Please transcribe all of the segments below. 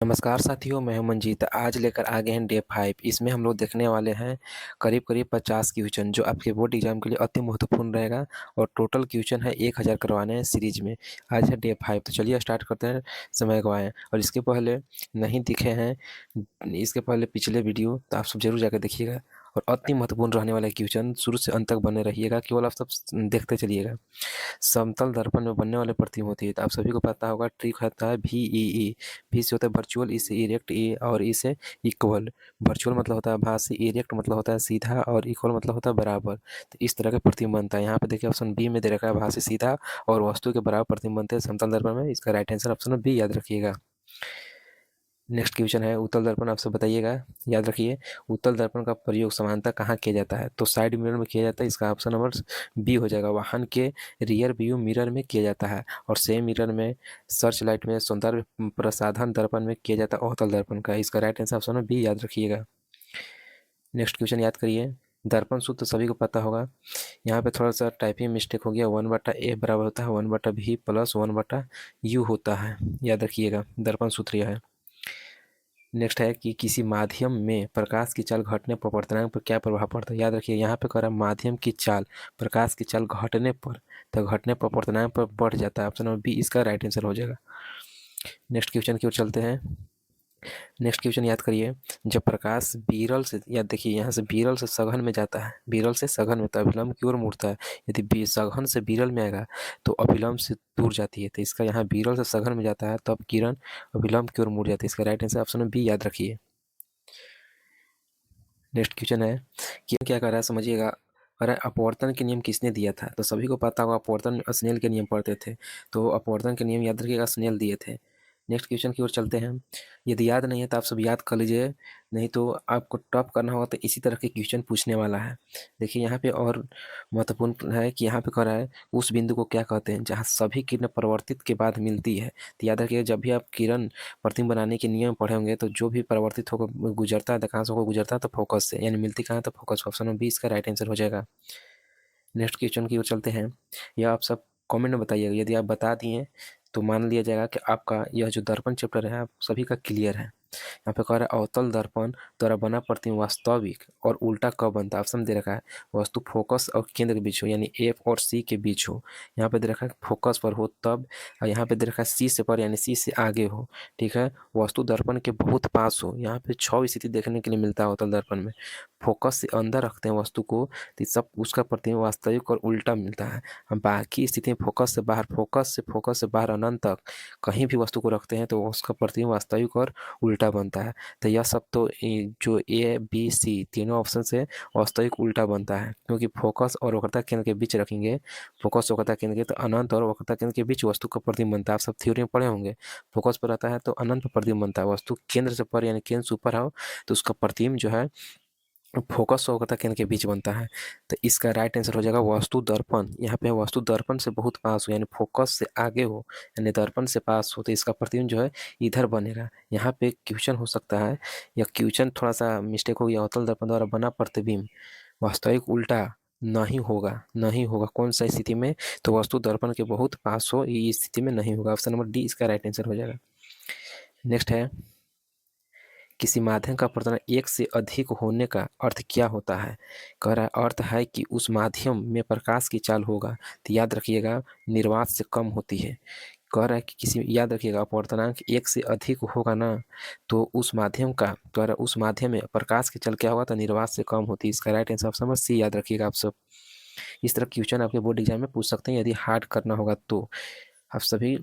नमस्कार साथियों, मैं हूं मंजीत। आज लेकर आ गए हैं डे 5। इसमें हम लोग देखने वाले हैं करीब करीब 50 क्वेश्चन जो आपके बोर्ड एग्जाम के लिए अति महत्वपूर्ण रहेगा। और टोटल क्वेश्चन है 1000 करवाने हैं सीरीज में। आज है डे 5, तो चलिए स्टार्ट करते हैं, समय गवाएं। और इसके पहले नहीं दिखे हैं इसके पहले पिछले वीडियो, तो आप सब जरूर जाकर देखिएगा। और अति महत्वपूर्ण रहने वाले क्वेश्चन शुरू से अंत तक बने रहिएगा, केवल आप सब देखते चलिएगा। समतल दर्पण में बनने वाले प्रतिबिंब होती है, तो आप सभी को पता होगा ट्रिक होता है VEE। भी से होता है वर्चुअल, ई से इरेक्ट, ए और ई से इक्वल। वर्चुअल मतलब होता है भासी, इरेक्ट मतलब होता है सीधा, और इक्वल मतलब होता है बराबर। तो इस तरह का प्रतिबिंब बनता है। यहाँ पे देखिए ऑप्शन बी में दे रखा है भासी सीधा और वस्तु के बराबर प्रतिबिंब बनते हैं समतल दर्पण में। इसका राइट आंसर ऑप्शन है बी, याद रखिएगा। नेक्स्ट क्वेश्चन है उत्तल दर्पण, आपसे बताइएगा, याद रखिए। उत्तल दर्पण का प्रयोग सामान्यतः कहाँ किया जाता है? तो साइड मिरर में किया जाता है, इसका ऑप्शन नंबर बी हो जाएगा। वाहन के रियर व्यू मिरर में किया जाता है, और सेम मिरर में, सर्च लाइट में, सौंदर्य प्रसाधन दर्पण में किया जाता है अवतल दर्पण का। इसका राइट आंसर ऑप्शन है बी, याद रखिएगा। नेक्स्ट क्वेश्चन याद करिए। दर्पण सूत्र सभी को पता होगा। यहाँ पे थोड़ा सा टाइपिंग मिस्टेक हो गया। 1/a बराबर होता है 1/v प्लस 1/u होता है, याद रखिएगा। दर्पण सूत्र यह है। नेक्स्ट है कि किसी माध्यम में प्रकाश की चाल घटने पर अपवर्तनांक पर क्या प्रभाव पड़ता है? याद रखिए, यहाँ पे कह रहा है माध्यम की चाल, प्रकाश की चाल घटने पर, तो घटने पर अपवर्तनांक पर बढ़ जाता है। ऑप्शन नंबर बी इसका राइट आंसर हो जाएगा। नेक्स्ट क्वेश्चन की ओर चलते हैं। नेक्स्ट क्वेश्चन याद करिए। जब प्रकाश विरल से, याद देखिए, यहाँ से विरल से सघन में जाता है, विरल से सघन में, तो अभिलंब की ओर मुड़ता है। यदि सघन से विरल में आएगा तो अभिलंब से दूर जाती है। तो इसका यहाँ विरल से सघन में जाता है, तब किरण अभिलंब की ओर मुड़ जाती है। इसका राइट आंसर ऑप्शन बी, याद रखिए। नेक्स्ट क्वेश्चन है कि क्या कर रहा है, समझिएगा। कह रहा है अपवर्तन के नियम किसने दिया था? तो सभी को पता होगा अपवर्तन स्नेल के नियम पढ़ते थे, तो अपवर्तन के नियम याद रखिएगा, स्नेल दिए थे। नेक्स्ट क्वेश्चन की ओर चलते हैं। यदि याद नहीं है तो आप सब याद कर लीजिए, नहीं तो आपको टॉप करना होगा, तो इसी तरह के क्वेश्चन पूछने वाला है। देखिए यहाँ पे और महत्वपूर्ण है कि यहाँ पे कह रहा है उस बिंदु को क्या कहते हैं जहाँ सभी किरण परिवर्तित के बाद मिलती है। तो याद रखिए, जब भी आप किरण प्रतिबिंब बनाने के नियम पढ़े होंगे, तो जो भी परिवर्तित होकर गुजरता है, कहाँ से होकर गुजरता है, तो फोकस से, यानी मिलती कहाँ है, तो फोकस। ऑप्शन नंबर बी इसका राइट आंसर हो जाएगा। नेक्स्ट क्वेश्चन की ओर चलते हैं। यह आप सब कमेंट में बताइएगा। यदि आप बता दिए तो मान लिया जाएगा कि आपका यह जो दर्पण चैप्टर है आप सभी का क्लियर है। यहाँ पे कह रहा है अवतल दर्पण द्वारा बना प्रतिबिंब वास्तविक और उल्टा कब बनता है? ऑप्शन दे रखा है वस्तु फोकस और केंद्र के बीच हो, यानी एफ और सी के बीच हो। यहाँ पे दे रखा है फोकस पर हो तब, और यहाँ पे दे रखा है सी से पर, यानी सी से आगे हो। ठीक है, वस्तु दर्पण के बहुत पास हो। यहाँ पे 6 स्थिति देखने के लिए मिलता है अवतल दर्पण में। फोकस से अंदर रखते हैं वस्तु को, तो सब उसका प्रतिबिंब वास्तविक और उल्टा मिलता है। हम बाकी स्थिति में फोकस से बाहर, फोकस से बाहर अनंत तक कहीं भी वस्तु को रखते हैं तो उसका प्रतिबिंब वास्तविक और उल्टा बनता है। तो यह सब तो जो ए बी सी तीनों ऑप्शन से वास्तविक उल्टा बनता है, क्योंकि फोकस और वक्रता केंद्र के बीच रखेंगे, फोकस वक्रता केंद्र के, तो अनंत और वक्रता केंद्र के बीच वस्तु का प्रतिबिंब बनता है। आप सब थ्योरी में पढ़े होंगे, फोकस पर रहता है तो अनंत पर प्रतिबिंब बनता है। वस्तु केंद्र से पर, यानी केंद्र से ऊपर हो, तो उसका प्रतिबिंब जो है फोकस और वक्रता केंद्र के बीच बनता है। तो इसका राइट आंसर हो जाएगा वस्तु दर्पण। यहाँ पे वस्तु दर्पण से बहुत पास हो, यानी फोकस से आगे हो, यानी दर्पण से पास हो, तो इसका प्रतिबिंब जो है इधर बनेगा। यहाँ पे क्वेश्चन हो सकता है, या क्वेश्चन थोड़ा सा मिस्टेक हो गया। अवतल दर्पण द्वारा बना प्रतिबिंब वास्तविक उल्टा नहीं होगा, नहीं होगा। कौन सा स्थिति में? तो वस्तु दर्पण के बहुत पास हो, ये स्थिति में नहीं होगा। ऑप्शन नंबर डी इसका राइट आंसर हो जाएगा। नेक्स्ट है किसी माध्यम का अपवर्तन एक से अधिक होने का अर्थ क्या होता है? कह रहा है अर्थ है कि उस माध्यम में प्रकाश की चाल होगा, तो याद रखिएगा निर्वात से कम होती है। कह रहा है कि किसी, याद रखिएगा, अपवर्तनांक एक से अधिक होगा ना, तो उस माध्यम का, कह रहा है उस माध्यम में प्रकाश की चाल क्या होगा, तो निर्वात से कम होती है। इसका right answer option number C, याद रखिएगा आप सब। इस तरह क्वेश्चन आपके बोर्ड एग्जाम में पूछ सकते हैं, यदि हार्ड करना होगा तो। आप सभी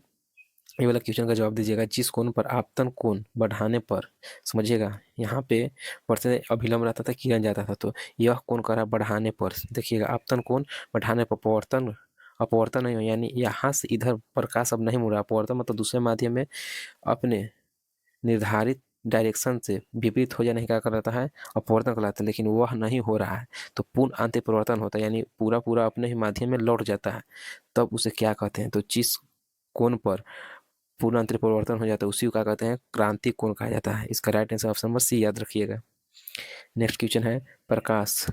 ये वाला क्वेश्चन का जवाब दीजिएगा। जिस कोण पर आपतन कोण बढ़ाने पर, समझिएगा, यहाँ पे बढ़ते अभिलंब रहता था, किरण जाता था, तो यह कोण करा बढ़ाने पर, देखिएगा, आपतन कोण बढ़ाने पर अपवर्तन, अपवर्तन नहीं हो, यानी यहाँ से इधर प्रकाश अब नहीं मुड़ रहा। अपवर्तन मतलब दूसरे माध्यम में अपने निर्धारित डायरेक्शन से विपरीत हो जाने का क्या कहलाता है? अपवर्तन कहलाता है। लेकिन वह नहीं हो रहा है तो पूर्ण आंतरिक परिवर्तन होता है, यानी पूरा पूरा अपने ही माध्यम में लौट जाता है, तब उसे क्या कहते हैं? तो जिस कोण पर पूर्ण आंतरिक परिवर्तन हो जाता है उसी को क्या कहते हैं? क्रांति कोण कहा जाता है। इसका right answer option number C, याद रखिएगा। नेक्स्ट क्वेश्चन है प्रकाश,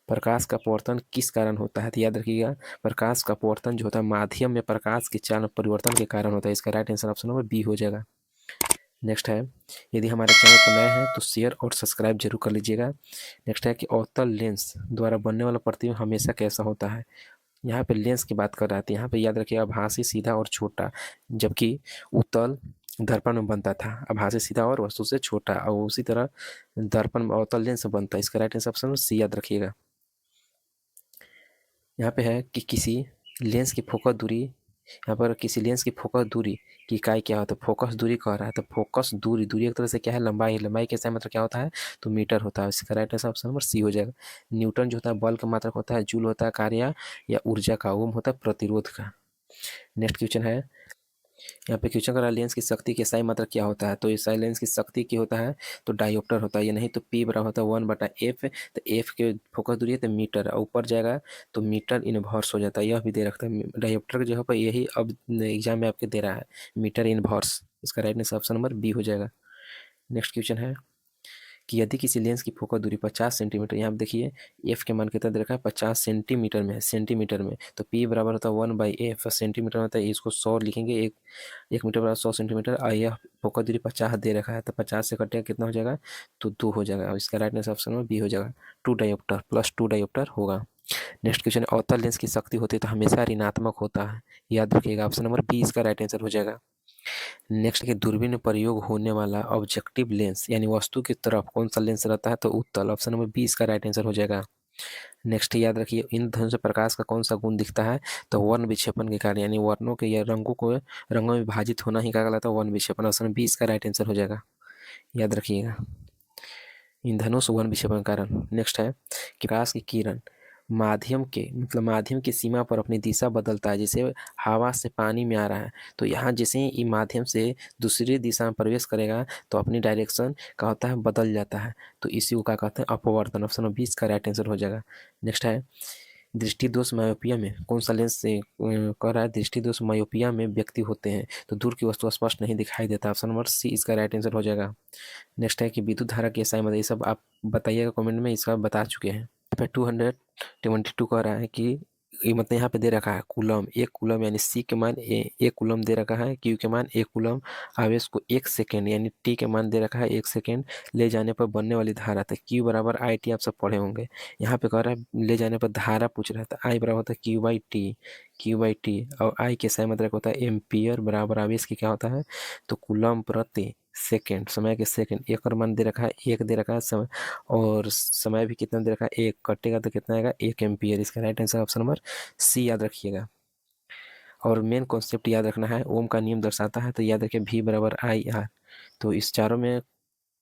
प्रकाश का अपवर्तन किस कारण होता है? तो याद रखिएगा, प्रकाश का अपवर्तन जो होता है माध्यम में प्रकाश की चाल में परिवर्तन के कारण होता है। इसका right answer option number B हो जाएगा। नेक्स्ट है, यदि हमारे चैनल पर नए हैं तो शेयर और सब्सक्राइब जरूर कर लीजिएगा। नेक्स्ट है कि अवतल लेंस द्वारा बनने वाला प्रतिबिंब हमेशा कैसा होता है। यहाँ पे लेंस की बात कर रहा था, यहाँ पे याद रखिएगा आभासी, सीधा और छोटा, जबकि उत्तल दर्पण में बनता था आभासी, सीधा और वस्तु से छोटा, और उसी तरह दर्पण में अवतल लेंस से बनता है। इसका राइट आंसर ऑप्शन सी याद रखिएगा। यहाँ पे है कि किसी लेंस की फोकस दूरी, यहाँ पर किसी लेंस की फोकस दूरी की इकाई क्या होता है, फोकस दूरी कह रहा है, तो फोकस दूरी, दूरी एक तरह से क्या है, लंबाई, लंबाई के मतलब क्या होता है, तो मीटर होता है। इसका right answer option number C हो जाएगा। न्यूटन जो होता है बल का मात्रक होता है, जूल होता है कार्य या ऊर्जा का, ओम होता है प्रतिरोध का। नेक्स्ट क्वेश्चन है, यहाँ पे क्वेश्चन कर रहा है लेंस की शक्ति की SI मात्रक क्या होता है, तो SI लेंस की शक्ति की होता है तो डायोप्टर होता है, या नहीं तो P बराबर होता है 1/f, तो f के फोकस दूरी है तो मीटर, ऊपर जाएगा तो मीटर इनवर्स हो जाता है। यह भी दे रखता है डायोप्टर की जगह पर, यही अब एग्जाम में आपके दे रहा है मीटर इनवर्स। इसका right answer option number B हो जाएगा। नेक्स्ट क्वेश्चन है कि यदि किसी लेंस की फोकस दूरी 50 सेंटीमीटर, यहाँ पे देखिए एफ के मान कितना दे रखा है, 50 सेंटीमीटर में है, सेंटीमीटर में, तो पी बराबर होता है 1/f, सेंटीमीटर होता है, इसको 100 लिखेंगे, एक मीटर बराबर 100 सेंटीमीटर, और यह फोकस दूरी 50 दे रखा है, तो 50 से कटेगा कितना हो जाएगा, तो 2 हो जाएगा। और इसका राइट आंसर ऑप्शन में बी हो जाएगा, 2 डायोप्टर प्लस 2 डायोप्टर होगा। नेक्स्ट क्वेश्चन, अवतल लेंस की शक्ति होती है तो हमेशा ऋणात्मक होता है, याद रखिएगा, ऑप्शन नंबर बी इसका राइट आंसर हो जाएगा। नेक्स्ट के दूरबीन में प्रयोग होने वाला ऑब्जेक्टिव लेंस यानी वस्तु की तरफ कौन सा लेंस रहता है, तो उत्तल, ऑप्शन नंबर बी इसका राइट आंसर हो जाएगा। नेक्स्ट याद रखिए, इंद्रधनुष से प्रकाश का कौन सा गुण दिखता है, तो वर्ण विक्षेपण के कारण, यानी वर्णों के या रंगों को रंगों में विभाजित होना ही क्या कहलाता है, वर्ण विक्षेपण, ऑप्शन बी इसका राइट आंसर हो जाएगा, याद रखिएगा, इंद्रधनुष वर्ण विक्षेपण के कारण। नेक्स्ट है, प्रकाश की किरण माध्यम के माध्यम की सीमा पर अपनी दिशा बदलता है, जैसे हवा से पानी में आ रहा है, तो यहाँ जैसे ही माध्यम से दूसरी दिशा में प्रवेश करेगा तो अपनी डायरेक्शन का होता है बदल जाता है, तो इसी को क्या कहते हैं, अपवर्तन, ऑप्शन बी इसका राइट आंसर हो जाएगा। नेक्स्ट है, दृष्टि दोष मायोपिया में कौन सा लेंस से कह रहा है, दृष्टि दोष मायोपिया में व्यक्ति होते हैं तो दूर की वस्तु स्पष्ट नहीं दिखाई देता, ऑप्शन नंबर सी इसका राइट आंसर हो जाएगा। नेक्स्ट है कि विद्युत धारा के SI मतलब, ये सब आप बताइएगा कमेंट में, इसका बता चुके हैं। पे 222 कह रहा है कि ये मतलब यहाँ पे दे रखा है कूलम, एक कूलम यानी C के मान एक कूलम दे रखा है, Q के मान एक कूलम, आवेश को 1 सेकेंड यानी T के मान दे रखा है 1 सेकेंड ले जाने पर बनने वाली धारा, तो Q बराबर IT आप सब पढ़े होंगे। यहाँ पे कह रहा है ले जाने पर धारा पूछ रहा है, तो I बराबर होता है Q/T, और I के SI मतलब होता है एम्पियर, बराबर आवेश की क्या होता है, तो कूलम प्रति सेकेंड, समय के सेकेंड, एक और मान दे रखा है, एक दे रखा है समय, और समय भी कितना दे रखा है, एक, कटेगा तो कितना आएगा, 1 एम्पियर। इसका right answer option number C याद रखिएगा। और मेन कॉन्सेप्ट याद रखना है, ओम का नियम दर्शाता है, तो याद रखिए V/IR, तो इस चारों में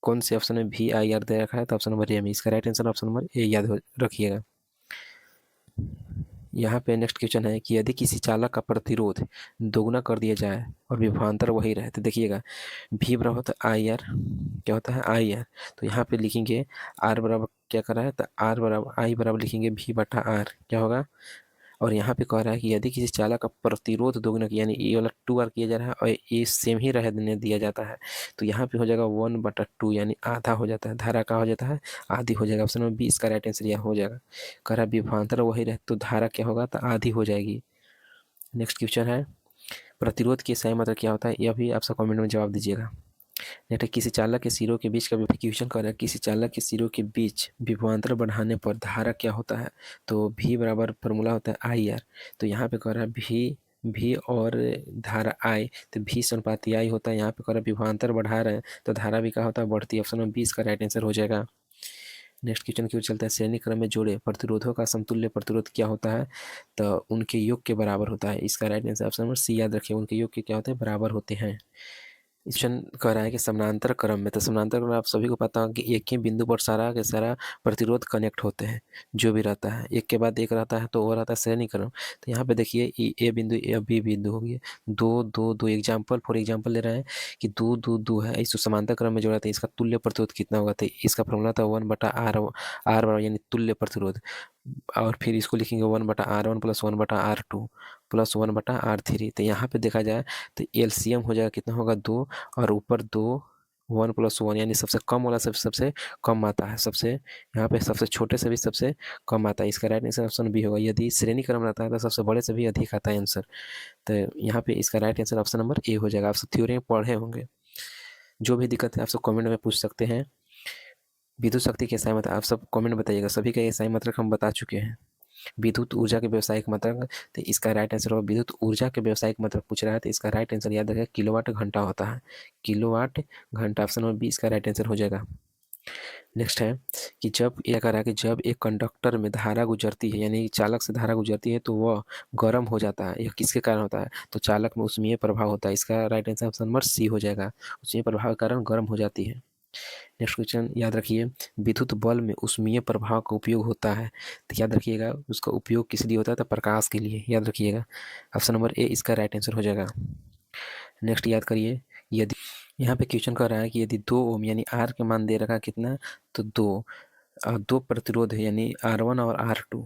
कौन से ऑप्शन में VIR दे रखा है, तो ऑप्शन नंबर ए में, इसका right answer option number A याद रखिएगा। यहाँ पे नेक्स्ट क्वेश्चन है कि यदि किसी चालक का प्रतिरोध दोगुना कर दिया जाए और विभवांतर वही रहे, तो देखिएगा V बराबर होता है IR, क्या होता है IR, तो यहाँ पे लिखेंगे R बराबर क्या कर रहा है, तो R बराबर I बराबर लिखेंगे V/R, क्या होगा, और यहाँ पे कह रहा है कि यदि किसी चालक का प्रतिरोध दोगुना किया, यानी ये वाला 2R किया जा रहा है और ये सेम ही रहने दिया जाता है, तो यहाँ पे हो जाएगा 1/2 यानी आधा हो जाता है, धारा का हो जाता है आधी हो जाएगा, ऑप्शन नंबर बी इसका राइट आंसर यह हो जाएगा। कह रहा है विभवांतर वही रहे तो धारा क्या होगा, तो आधी हो जाएगी। नेक्स्ट क्वेश्चन है, प्रतिरोध की सही मतलब क्या होता है, यह भी आप सब कमेंट में जवाब दीजिएगा। नेक्स्ट, किसी चालक के सिरों के बीच का क्वेश्चन कर रहा है, किसी चालक के सिरों के बीच विभवांतर बढ़ाने पर धारा क्या होता है, तो V बराबर फॉर्मूला होता है IR, तो यहाँ पे कह रहा है V और धारा I, तो V से अनुपात I होता है, यहाँ पे कह रहा है विभवांतर बढ़ा रहे हैं तो धारा भी क्या होता है, बढ़ती है, ऑप्शन नंबर 20 का राइट आंसर हो जाएगा। नेक्स्ट क्वेश्चन की ओर चलता है, श्रेणी क्रम में जोड़े प्रतिरोधों का समतुल्य प्रतिरोध क्या होता है, तो उनके योग के बराबर होता है, इसका right answer option number C याद रखिए, उनके योग के क्या होते हैं, बराबर होते हैं। क्वेश्चन कह रहा है कि समानांतर क्रम में, तो समानांतर क्रम में आप सभी को पता हो कि एक ही बिंदु पर सारा के सारा प्रतिरोध कनेक्ट होते हैं, जो भी रहता है एक के बाद एक रहता है, तो वो रहता है श्रेणी क्रम। तो यहाँ पे देखिए ए बिंदु ए बी बिंदु हो गया, 2 एग्जाम्पल फॉर एग्जाम्पल ले रहे हैं कि 2 है, इस समांतर क्रम में जोड़ा था, इसका तुल्य प्रतिरोध कितना होगा, तो इसका फॉर्मूला था 1/R यानी तुल्य प्रतिरोध, और फिर इसको लिखेंगे 1/R1 plus 1/R2 plus 1/R3, तो यहाँ पे देखा जाए तो LCM हो जाएगा कितना होगा, 2, और ऊपर 2, 1 + 1 यानी सबसे कम वाला सबसे कम आता है, सबसे यहाँ पे सबसे छोटे से भी सबसे कम आता है, इसका राइट आंसर ऑप्शन बी होगा। यदि श्रेणी क्रम रहता है तो सबसे बड़े से भी अधिक आता है आंसर, तो यहाँ पे इसका right answer option number A हो जाएगा। आप सब थ्योरी में पढ़े होंगे। जो भी दिक्कत है आप सब कमेंट में पूछ सकते हैं। विद्युत शक्ति के SI मात्रक आप सब कमेंट बताइएगा, सभी का SI मात्रक हम बता चुके हैं। विद्युत ऊर्जा के व्यावसायिक मात्रक, तो इसका राइट आंसर होगा विद्युत ऊर्जा के व्यावसायिक मात्रक पूछ रहा है तो इसका राइट आंसर याद रखिएगा किलोवाट घंटा होता है। किलोवाट घंटा, ऑप्शन नंबर बी इसका राइट आंसर हो जाएगा। नेक्स्ट है कि जब यह कह रहा है कि जब एक कंडक्टर में धारा गुजरती है, यानी चालक से धारा गुजरती है तो वह गर्म हो जाता है, यह किसके कारण होता है? तो चालक में ऊष्मीय प्रभाव होता है, इसका right answer option number C हो जाएगा। ऊष्मीय प्रभाव के कारण गर्म हो जाती है। नेक्स्ट क्वेश्चन याद रखिए, विद्युत बल्ब में ऊष्मीय प्रभाव का उपयोग होता है, तो याद रखिएगा उसका उपयोग किस लिए होता है? तो प्रकाश के लिए, याद रखिएगा। ऑप्शन नंबर ए इसका राइट आंसर हो जाएगा। नेक्स्ट याद करिए, यदि यहाँ पे क्वेश्चन कर रहा है कि यदि 2 ओम यानी आर के मान दे रखा कितना, तो 2 प्रतिरोध है यानी R1 और R2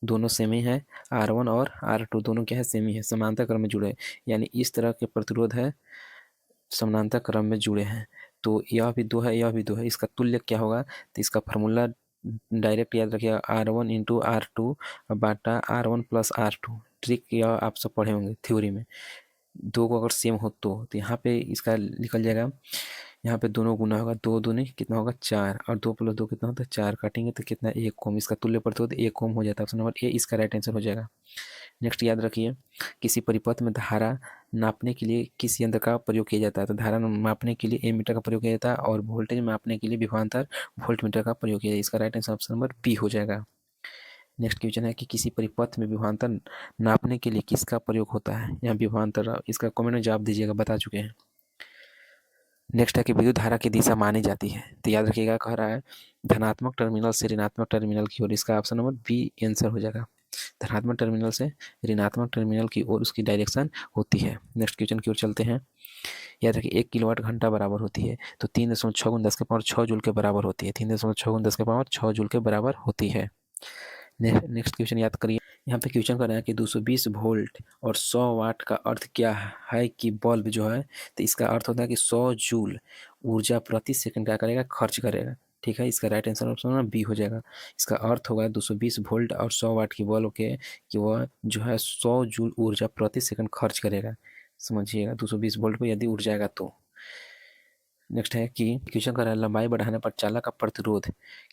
दोनों सेम ही है। R1 और R2 दोनों क्या है? सेम ही है, समानांतर क्रम में जुड़े, यानी इस तरह के प्रतिरोध है समानांतर क्रम में जुड़े हैं। तो यह भी 2 है, यह भी 2 है, इसका तुल्य क्या होगा? तो इसका फार्मूला डायरेक्ट याद रखिएगा, R1 इंटू R2 बाटा R1 प्लस R2। ट्रिक यह आप सब पढ़े होंगे थ्योरी में। 2 को अगर सेम हो तो यहाँ पे इसका निकल जाएगा, यहाँ पे दोनों गुना होगा, 2 दूनी कितना होगा? 4, और 2 प्लस 2 कितना होता है? 4, काटेंगे तो कितना? 1 ओम। इसका तुल्य प्रतिरोध 1 ओम हो जाता है। ऑप्शन नंबर ए इसका राइट आंसर हो जाएगा। नेक्स्ट याद रखिए, किसी परिपथ में धारा नापने के लिए किस यंत्र का प्रयोग किया जाता है? तो धारा मापने के लिए एमीटर का प्रयोग किया जाता है और वोल्टेज मापने के लिए विभवांतर वोल्टमीटर का प्रयोग किया जाता है। इसका right answer option number B हो जाएगा। नेक्स्ट क्वेश्चन है कि किसी परिपथ में विभवांतर नापने के लिए किसका प्रयोग होता है? यहाँ विभवांतर, इसका कमेंट में जवाब दीजिएगा, बता चुके हैं। नेक्स्ट है कि विद्युत धारा की दिशा मानी जाती है, तो याद रखिएगा कह रहा है धनात्मक टर्मिनल से ऋणात्मक टर्मिनल की ओर, इसका ऑप्शन नंबर बी आंसर हो जाएगा। धनात्मक टर्मिनल से ऋणात्मक टर्मिनल की ओर उसकी डायरेक्शन होती है। नेक्स्ट क्वेश्चन की ओर चलते हैं। याद रखिए 1 किलोवाट घंटा बराबर होती है तो 3.6 × 10⁻6 जूल के बराबर होती है। 3.6 × 10⁻6 जूल के बराबर होती है। नेक्स्ट क्वेश्चन याद करिए, यहाँ पे क्वेश्चन कर रहा है कि 220 वोल्ट और 100 वाट का अर्थ क्या है कि बल्ब जो है, तो इसका अर्थ होता है कि 100 जूल ऊर्जा प्रति सेकंड क्या करेगा? खर्च करेगा। ठीक है, इसका राइट आंसर ऑप्शन बी हो जाएगा। इसका अर्थ होगा 220 वोल्ट और 100 वाट की बल्ब के कि वह जो है 100 जूल ऊर्जा प्रति सेकंड खर्च करेगा। समझिएगा, 220 वोल्ट पर यदि उड़ जाएगा तो। नेक्स्ट है कि क्वेश्चन कर रहा है लंबाई बढ़ाने पर चालक का प्रतिरोध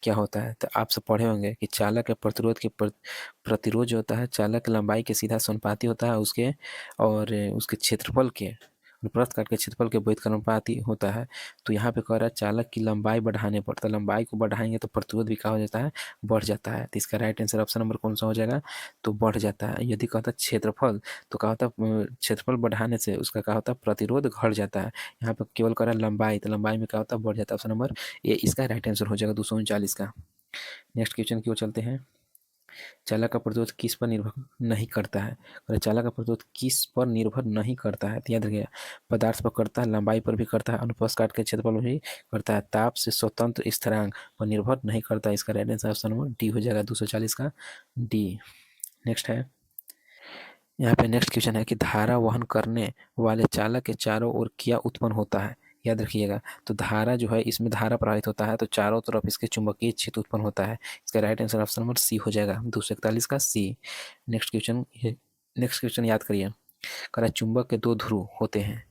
क्या होता है? तो आप सब पढ़े होंगे कि चालक के प्रतिरोध के प्रतिरोध जो होता है चालक की लंबाई के सीधा समानुपाती होता है उसके, और उसके क्षेत्रफल के अनुप्रस्थ काट के क्षेत्रफल के विपरीत अनुपाती होता है। तो यहाँ पे कह रहा है चालक की लंबाई बढ़ाने पर, तो लंबाई को बढ़ाएंगे तो प्रतिरोध भी क्या हो जाता है? बढ़ जाता है। तो इसका राइट आंसर ऑप्शन नंबर कौन सा हो जाएगा? तो बढ़ जाता है। यदि कहता है क्षेत्रफल, तो क्या होता है? क्षेत्रफल बढ़ाने से उसका क्या होता है? प्रतिरोध घट जाता है। यहाँ पे केवल कह रहा है लंबाई, तो लंबाई में क्या होता है? बढ़ जाता है। ऑप्शन नंबर ए इसका राइट आंसर हो जाएगा 239 का। नेक्स्ट क्वेश्चन की ओर चलते हैं। चालक का प्रतिरोध किस पर निर्भर नहीं करता है? और चालक का प्रतिरोध किस पर निर्भर नहीं करता है? तो याद रखिएगा, पदार्थ पर करता है, लंबाई पर भी करता है, अनुप्रस्थ काट के क्षेत्रफल पर भी करता है, ताप से स्वतंत्र स्थिरांक पर निर्भर नहीं करता है। इसका right answer option number D हो जाएगा 240 का डी। नेक्स्ट है, यहाँ पे नेक्स्ट क्वेश्चन है कि धारा वहन करने वाले चालक के चारों ओर क्या उत्पन्न होता है? याद रखिएगा, तो धारा जो है इसमें धारा प्रवाहित होता है तो चारों तरफ इसके चुंबकीय क्षेत्र उत्पन्न होता है। इसका right answer option number C हो जाएगा 241 का सी। नेक्स्ट क्वेश्चन याद करिए, कह रहा है चुंबक के 2 ध्रुव होते हैं,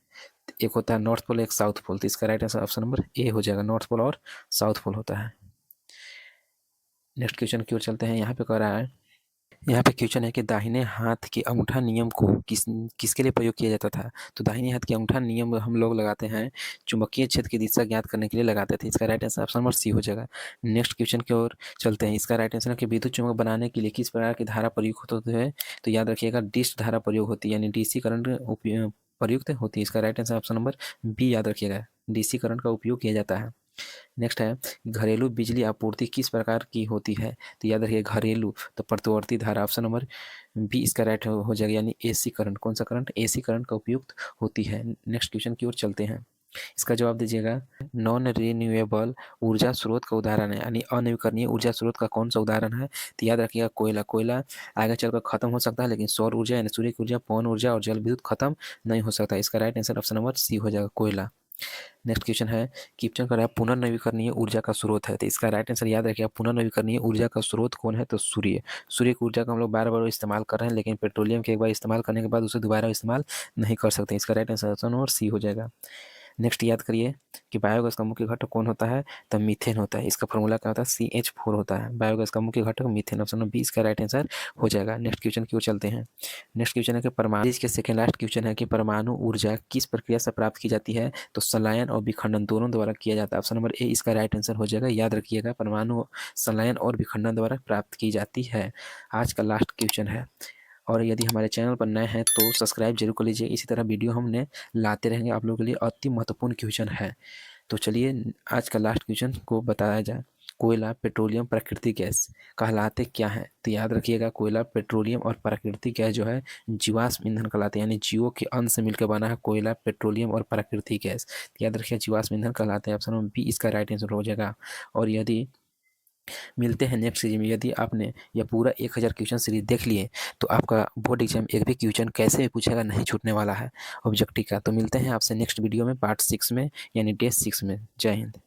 एक होता है नॉर्थ पोल, एक साउथ पोल, तो इसका right answer option number A हो जाएगा, नॉर्थ पोल और साउथ पोल होता है। नेक्स्ट क्वेश्चन की ओर चलते हैं। यहाँ पे कह रहा है, यहाँ पे क्वेश्चन है कि दाहिने हाथ के अंगूठा नियम को किसके लिए प्रयोग किया जाता था? तो दाहिने हाथ के अंगूठा नियम हम लोग लगाते हैं चुंबकीय क्षेत्र की दिशा ज्ञात करने के लिए लगाते थे। इसका right answer option number C हो जाएगा। नेक्स्ट क्वेश्चन की ओर चलते हैं। इसका राइट आंसर है कि विद्युत चुंबक बनाने के लिए किस प्रकार की धारा प्रयुक्त होती है? तो याद रखिएगा डिस्ट धारा प्रयोग होती है, यानी डीसी करंट प्रयुक्त होती है। इसका right answer option number B याद रखिएगा, डीसी करंट का उपयोग किया जाता है। नेक्स्ट है, घरेलू बिजली आपूर्ति किस प्रकार की होती है? तो याद रखिए घरेलू तो प्रतिवर्ती धारा, ऑप्शन नंबर बी इसका राइट हो जाएगा, यानी एसी करंट। कौन सा करंट? एसी करंट का उपयुक्त होती है। नेक्स्ट क्वेश्चन की ओर चलते हैं। इसका जवाब दीजिएगा, नॉन रिन्यूएबल ऊर्जा स्रोत का उदाहरण है, यानी अनवीकरणीय ऊर्जा स्रोत का कौन सा उदाहरण है? तो याद रखिएगा कोयला। कोयला आगे चलकर खत्म हो सकता है, लेकिन सौर ऊर्जा यानी सूर्य की ऊर्जा, पवन ऊर्जा और जल विद्युत खत्म नहीं हो सकता। इसका right answer option number C हो जाएगा, कोयला। नेक्स्ट क्वेश्चन है, क्वेश्चन कर रहा है पुनर्नवीकरणीय ऊर्जा का स्रोत है, तो इसका राइट आंसर याद रखिएगा पुनर्नवीकरणीय ऊर्जा का स्रोत कौन है? तो सूर्य। सूर्य की ऊर्जा को हम लोग बार बार इस्तेमाल कर रहे हैं, लेकिन पेट्रोलियम के एक बार इस्तेमाल करने के बाद उसे दोबारा इस्तेमाल नहीं कर सकते। इसका right answer option number C हो जाएगा। नेक्स्ट याद करिए कि बायोगैस का मुख्य घटक कौन होता है, तो मीथेन होता है। इसका फॉर्मूला क्या होता है, CH4 होता है। बायोगैस का मुख्य घटक मीथेन, ऑप्शन नंबर 20 का राइट आंसर हो जाएगा। नेक्स्ट क्वेश्चन की ओर चलते हैं। नेक्स्ट क्वेश्चन है कि परमाणु, इसके सेकंड लास्ट क्वेश्चन है कि परमाणु ऊर्जा किस प्रक्रिया से प्राप्त की जाती है, तो संलयन और विखंडन दोनों द्वारा किया जाता है। ऑप्शन नंबर ए इसका राइट आंसर हो जाएगा। याद रखिएगा, परमाणु संलयन और विखंडन द्वारा प्राप्त की जाती है। आज का लास्ट क्वेश्चन है, और यदि हमारे चैनल पर नए हैं तो सब्सक्राइब जरूर कर लीजिए। इसी तरह वीडियो हमने लाते रहेंगे आप लोगों के लिए। अति महत्वपूर्ण क्वेश्चन है। तो चलिए आज का लास्ट क्वेश्चन को बताया जाए। कोयला, पेट्रोलियम, प्राकृतिक गैस कहलाते क्या हैं, तो याद रखिएगा, कोयला, पेट्रोलियम और प्राकृतिक गैस जो है जीवाश्म ईंधन कहलाते हैं। यानी जीवों के अंश से मिलकर बना है कोयला, पेट्रोलियम और प्राकृतिक गैस। तो याद रखिए जीवाश्म ईंधन कहलाते हैं। ऑप्शन नंबर बी इसका राइट आंसर हो जाएगा। और यदि मिलते हैं नेक्स्ट सीरीज में। यदि आपने यह पूरा 1000 क्वेश्चन सीरीज देख लिए तो आपका बोर्ड एग्जाम एक भी क्वेश्चन कैसे भी पूछेगा नहीं छूटने वाला है ऑब्जेक्टिव का। तो मिलते हैं आपसे नेक्स्ट वीडियो में, पार्ट 6 में, यानी डे 6 में। जय हिंद।